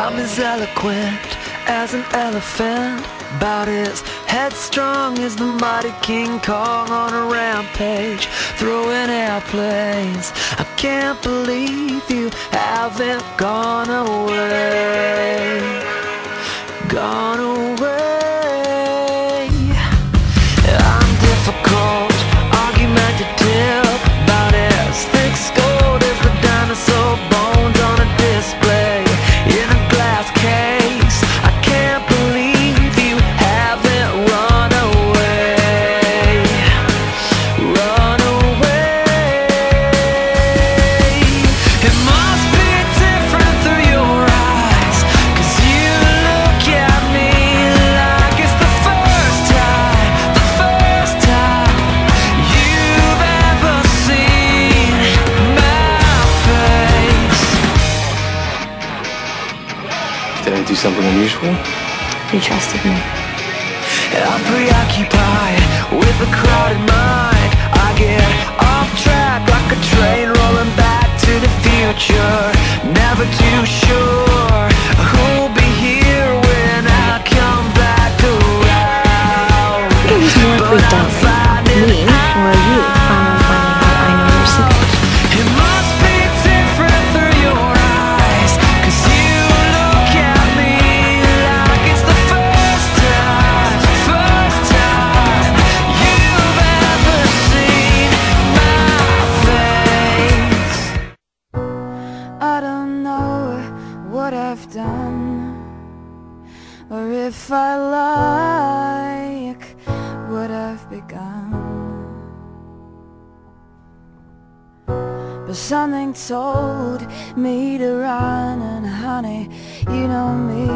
I'm as eloquent as an elephant, about as headstrong as the mighty King Kong on a rampage, throwing airplanes. I can't believe you haven't gone away, gone away. I'm difficult, argumentative, about as thick-skulled as the dinosaur bones on a display in a glass case. I can't believe you haven't run away, run away. It must be different through your eyes, 'cause you look at me like it's the first time you've ever seen my face. Did I do something unusual? You trusted me. I'm preoccupied with a crowded mind. I get off track like a train rolling back to the future, never too sure who'll be here when I come back around. It was more freaked out me or you finally finding out I know your secret. It must be different through your eyes, 'cause you look at me like it's the first time you've ever seen my face. I don't know what I've done, or if I like what I've begun, but something told me to run, and honey, you know me,